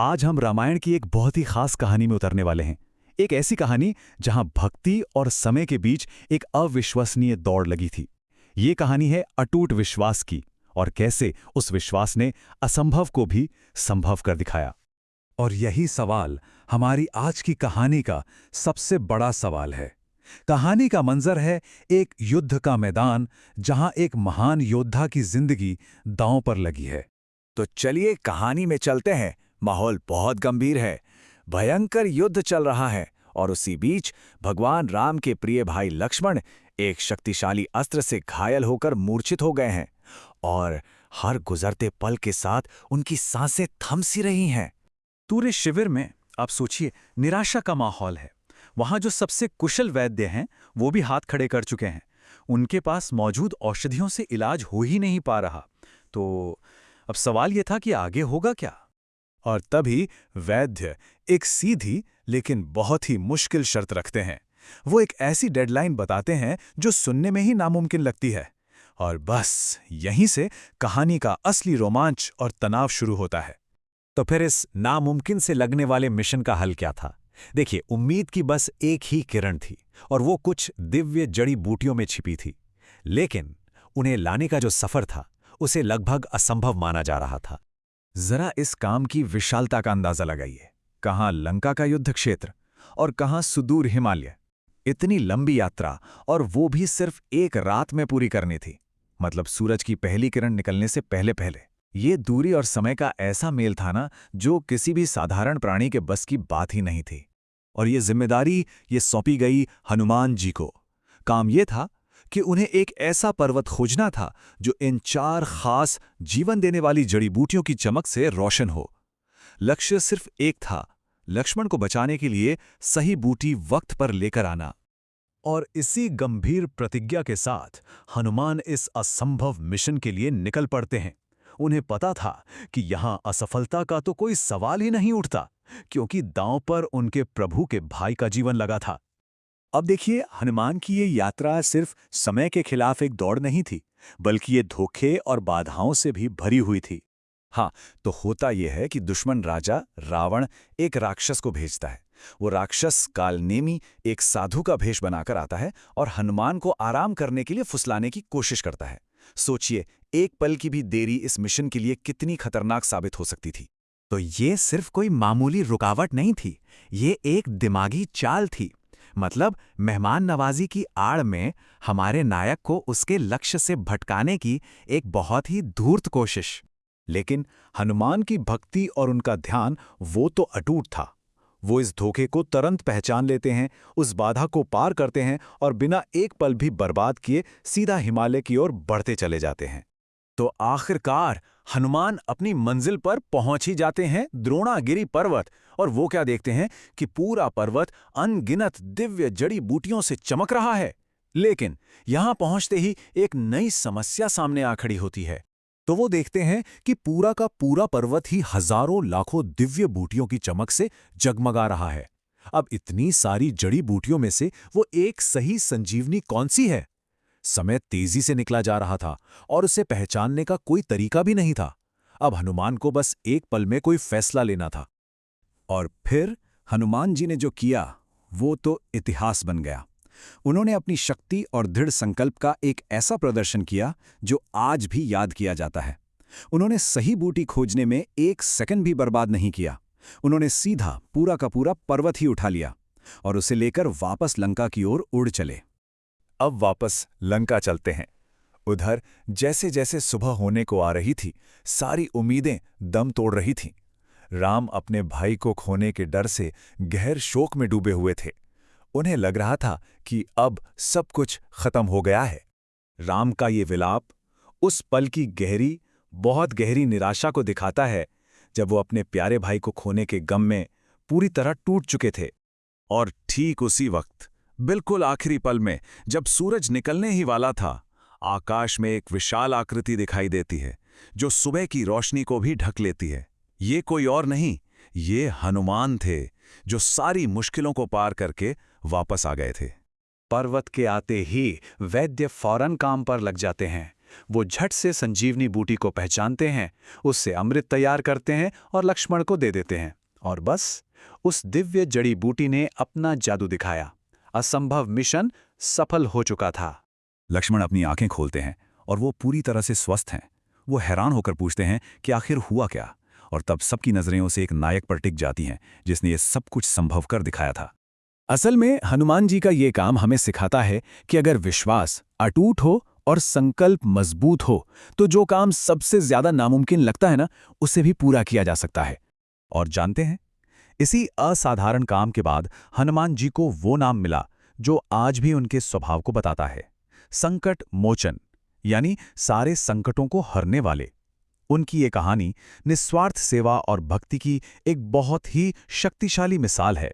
आज हम रामायण की एक बहुत ही खास कहानी में उतरने वाले हैं। एक ऐसी कहानी जहां भक्ति और समय के बीच एक अविश्वसनीय दौड़ लगी थी। ये कहानी है अटूट विश्वास की और कैसे उस विश्वास ने असंभव को भी संभव कर दिखाया। और यही सवाल हमारी आज की कहानी का सबसे बड़ा सवाल है। कहानी का मंजर है एक युद्ध का मैदान जहां एक महान योद्धा की जिंदगी दांव पर लगी है। तो चलिए कहानी में चलते हैं। माहौल बहुत गंभीर है, भयंकर युद्ध चल रहा है और उसी बीच भगवान राम के प्रिय भाई लक्ष्मण एक शक्तिशाली अस्त्र से घायल होकर मूर्छित हो गए हैं और हर गुजरते पल के साथ उनकी सांसें थम सी रही हैं। पूरे शिविर में आप सोचिए निराशा का माहौल है। वहां जो सबसे कुशल वैद्य हैं वो भी हाथ खड़े कर चुके हैं। उनके पास मौजूद औषधियों से इलाज हो ही नहीं पा रहा। तो अब सवाल ये था कि आगे होगा क्या। और तभी वैद्य एक सीधी लेकिन बहुत ही मुश्किल शर्त रखते हैं। वो एक ऐसी डेडलाइन बताते हैं जो सुनने में ही नामुमकिन लगती है। और बस यहीं से कहानी का असली रोमांच और तनाव शुरू होता है। तो फिर इस नामुमकिन से लगने वाले मिशन का हल क्या था? देखिए, उम्मीद की बस एक ही किरण थी और वो कुछ दिव्य जड़ी बूटियों में छिपी थी। लेकिन उन्हें लाने का जो सफर था उसे लगभग असंभव माना जा रहा था। जरा इस काम की विशालता का अंदाजा लगाइए। कहाँ लंका का युद्ध क्षेत्र और कहाँ सुदूर हिमालय। इतनी लंबी यात्रा और वो भी सिर्फ एक रात में पूरी करनी थी। मतलब सूरज की पहली किरण निकलने से पहले पहले। ये दूरी और समय का ऐसा मेल था ना जो किसी भी साधारण प्राणी के बस की बात ही नहीं थी। और ये जिम्मेदारी ये सौंपी गई हनुमान जी को। काम ये था कि उन्हें एक ऐसा पर्वत खोजना था जो इन 4 खास जीवन देने वाली जड़ी बूटियों की चमक से रोशन हो। लक्ष्य सिर्फ एक था, लक्ष्मण को बचाने के लिए सही बूटी वक्त पर लेकर आना। और इसी गंभीर प्रतिज्ञा के साथ हनुमान इस असंभव मिशन के लिए निकल पड़ते हैं। उन्हें पता था कि यहां असफलता का तो कोई सवाल ही नहीं उठता, क्योंकि दांव पर उनके प्रभु के भाई का जीवन लगा था। अब देखिए, हनुमान की ये यात्रा सिर्फ समय के खिलाफ एक दौड़ नहीं थी, बल्कि ये धोखे और बाधाओं से भी भरी हुई थी। हाँ, तो होता यह है कि दुश्मन राजा रावण एक राक्षस को भेजता है। वो राक्षस कालनेमी एक साधु का भेष बनाकर आता है और हनुमान को आराम करने के लिए फुसलाने की कोशिश करता है। सोचिए, एक पल की भी देरी इस मिशन के लिए कितनी खतरनाक साबित हो सकती थी। तो ये सिर्फ कोई मामूली रुकावट नहीं थी, ये एक दिमागी चाल थी। मतलब मेहमान नवाजी की आड़ में हमारे नायक को उसके लक्ष्य से भटकाने की एक बहुत ही धूर्त कोशिश। लेकिन हनुमान की भक्ति और उनका ध्यान वो तो अटूट था। वो इस धोखे को तुरंत पहचान लेते हैं, उस बाधा को पार करते हैं और बिना एक पल भी बर्बाद किए सीधा हिमालय की ओर बढ़ते चले जाते हैं। तो आखिरकार हनुमान अपनी मंजिल पर पहुंच ही जाते हैं, द्रोणागिरी पर्वत। और वो क्या देखते हैं कि पूरा पर्वत अनगिनत दिव्य जड़ी बूटियों से चमक रहा है। लेकिन यहां पहुंचते ही एक नई समस्या सामने आ खड़ी होती है। तो वो देखते हैं कि पूरा का पूरा पर्वत ही हजारों लाखों दिव्य बूटियों की चमक से जगमगा रहा है। अब इतनी सारी जड़ी बूटियों में से वो एक सही संजीवनी कौन सी है? समय तेजी से निकला जा रहा था और उसे पहचानने का कोई तरीका भी नहीं था। अब हनुमान को बस एक पल में कोई फैसला लेना था। और फिर हनुमान जी ने जो किया वो तो इतिहास बन गया। उन्होंने अपनी शक्ति और दृढ़ संकल्प का एक ऐसा प्रदर्शन किया जो आज भी याद किया जाता है। उन्होंने सही बूटी खोजने में एक सेकंड भी बर्बाद नहीं किया। उन्होंने सीधा पूरा का पूरा पर्वत ही उठा लिया और उसे लेकर वापस लंका की ओर उड़ चले। अब वापस लंका चलते हैं। उधर जैसे जैसे सुबह होने को आ रही थी, सारी उम्मीदें दम तोड़ रही थीं। राम अपने भाई को खोने के डर से गहर शोक में डूबे हुए थे। उन्हें लग रहा था कि अब सब कुछ खत्म हो गया है। राम का ये विलाप उस पल की गहरी, बहुत गहरी निराशा को दिखाता है जब वो अपने प्यारे भाई को खोने के गम में पूरी तरह टूट चुके थे। और ठीक उसी वक्त, बिल्कुल आखिरी पल में, जब सूरज निकलने ही वाला था, आकाश में एक विशाल आकृति दिखाई देती है जो सुबह की रोशनी को भी ढक लेती है। ये कोई और नहीं, ये हनुमान थे जो सारी मुश्किलों को पार करके वापस आ गए थे। पर्वत के आते ही वैद्य फौरन काम पर लग जाते हैं। वो झट से संजीवनी बूटी को पहचानते हैं, उससे अमृत तैयार करते हैं और लक्ष्मण को दे देते हैं। और बस उस दिव्य जड़ी बूटी ने अपना जादू दिखाया। असंभव मिशन सफल हो चुका था। लक्ष्मण अपनी आंखें खोलते हैं और वो पूरी तरह से स्वस्थ हैं। वो हैरान होकर पूछते हैं कि आखिर हुआ क्या, और तब सबकी नजरें उसे एक नायक पर टिक जाती हैं जिसने ये सब कुछ संभव कर दिखाया था। असल में हनुमान जी का ये काम हमें सिखाता है कि अगर विश्वास अटूट हो और संकल्प मजबूत हो तो जो काम सबसे ज्यादा नामुमकिन लगता है ना, उसे भी पूरा किया जा सकता है। और जानते हैं, इसी असाधारण काम के बाद हनुमान जी को वो नाम मिला जो आज भी उनके स्वभाव को बताता है, संकट मोचन, यानी सारे संकटों को हरने वाले। उनकी ये कहानी निस्वार्थ सेवा और भक्ति की एक बहुत ही शक्तिशाली मिसाल है।